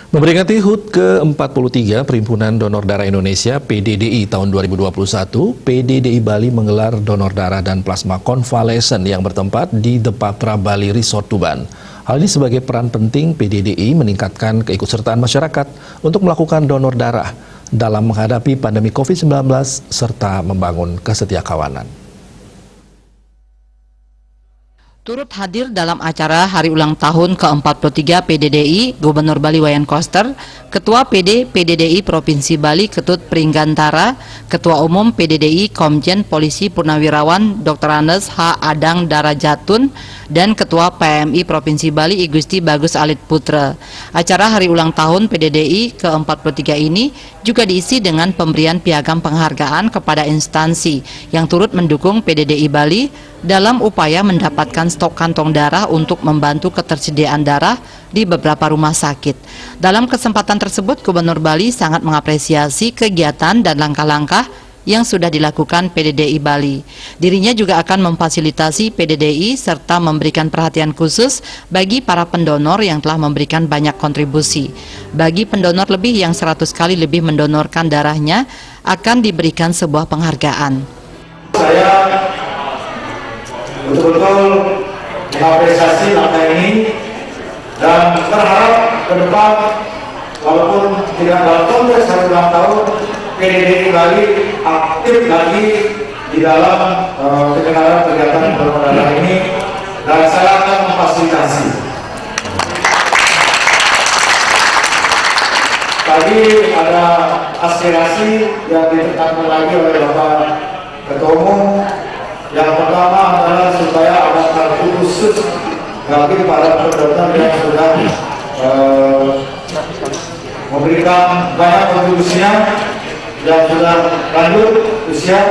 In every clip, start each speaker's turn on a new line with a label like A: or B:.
A: Memperingati HUT ke-43 Perhimpunan Donor Darah Indonesia PDDI tahun 2021, PDDI Bali menggelar donor darah dan plasma konvalesen yang bertempat di The Patra Bali Resort Tuban. Hal ini sebagai peran penting PDDI meningkatkan keikutsertaan masyarakat untuk melakukan donor darah dalam menghadapi pandemi COVID-19 serta membangun kesetiakawanan.
B: Turut hadir dalam acara Hari Ulang Tahun ke-43 PDDI, Gubernur Bali Wayan Koster, Ketua PDDI Provinsi Bali Ketut Pringgantara, Ketua Umum PDDI Komjen Polisi Purnawirawan Dr. Andes H. Adang Darajatun, dan Ketua PMI Provinsi Bali I Gusti Bagus Alit Putra. Acara Hari Ulang Tahun PDDI ke-43 ini juga diisi dengan pemberian piagam penghargaan kepada instansi yang turut mendukung PDDI Bali dalam upaya mendapatkan stok kantong darah untuk membantu ketersediaan darah di beberapa rumah sakit. Dalam kesempatan tersebut, Gubernur Bali sangat mengapresiasi kegiatan dan langkah-langkah yang sudah dilakukan PDDI Bali. Dirinya juga akan memfasilitasi PDDI serta memberikan perhatian khusus bagi para pendonor yang telah memberikan banyak kontribusi. Bagi pendonor lebih yang 100 kali lebih mendonorkan darahnya akan diberikan sebuah penghargaan.
C: Saya betul-betul mengapresiasi langkah ini dan berharap ke depan, walaupun tidak dalam konteks hari ulang tahun, PDDI Bali aktif lagi di dalam penyelenggaraan kegiatan donor darah ini, dan saya akan memfasilitasi. Tadi ada aspirasi yang ditekankan lagi oleh Bapak Ketua Umum. Yang pertama adalah supaya ada kartu khusus bagi para pendonor yang sudah memberikan banyak kontribusinya, yang sudah lanjut usia.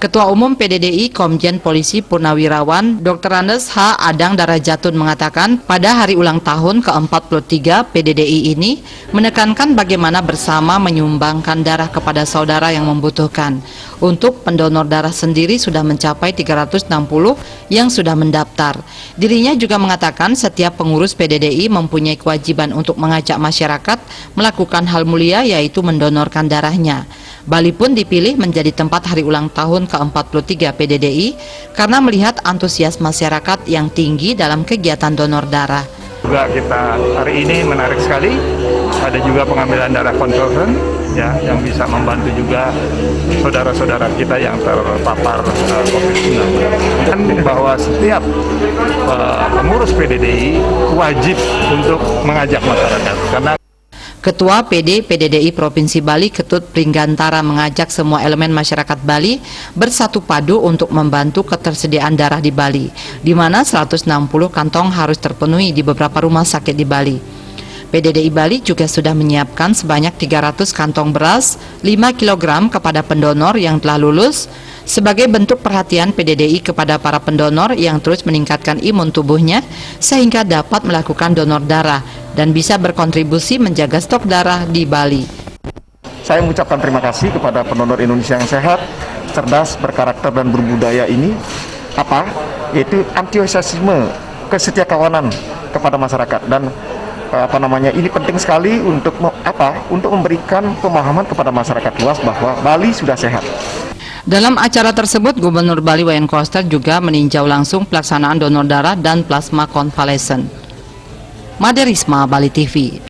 B: Ketua Umum PDDI Komjen Polisi Purnawirawan Dr. Andes H. Adang Darajatun mengatakan pada hari ulang tahun ke-43 PDDI ini menekankan bagaimana bersama menyumbangkan darah kepada saudara yang membutuhkan. Untuk pendonor darah sendiri sudah mencapai 360 yang sudah mendaftar. Dirinya juga mengatakan setiap pengurus PDDI mempunyai kewajiban untuk mengajak masyarakat melakukan hal mulia, yaitu mendonorkan darahnya. Bali pun dipilih menjadi tempat hari ulang tahun ke-43 PDDI karena melihat antusias masyarakat yang tinggi dalam kegiatan donor darah.
D: Juga kita hari ini menarik sekali, ada juga pengambilan darah konvalesen ya, yang bisa membantu juga saudara-saudara kita yang terpapar COVID-19. Dan bahwa setiap pengurus PDDI wajib untuk mengajak masyarakat, karena
B: Ketua PDDI Provinsi Bali Ketut Pringgantara mengajak semua elemen masyarakat Bali bersatu padu untuk membantu ketersediaan darah di Bali, di mana 160 kantong harus terpenuhi di beberapa rumah sakit di Bali. PDDI Bali juga sudah menyiapkan sebanyak 300 kantong beras 5 kg kepada pendonor yang telah lulus sebagai bentuk perhatian PDDI kepada para pendonor yang terus meningkatkan imun tubuhnya sehingga dapat melakukan donor darah dan bisa berkontribusi menjaga stok darah di Bali.
E: Saya mengucapkan terima kasih kepada pendonor Indonesia yang sehat, cerdas, berkarakter dan berbudaya ini, yaitu antusiasme, kesetiakawanan kepada masyarakat, dan ini penting sekali untuk memberikan pemahaman kepada masyarakat luas bahwa Bali sudah sehat.
B: Dalam acara tersebut, Gubernur Bali Wayan Koster juga meninjau langsung pelaksanaan donor darah dan plasma konvalesen. Made Risma, Bali TV.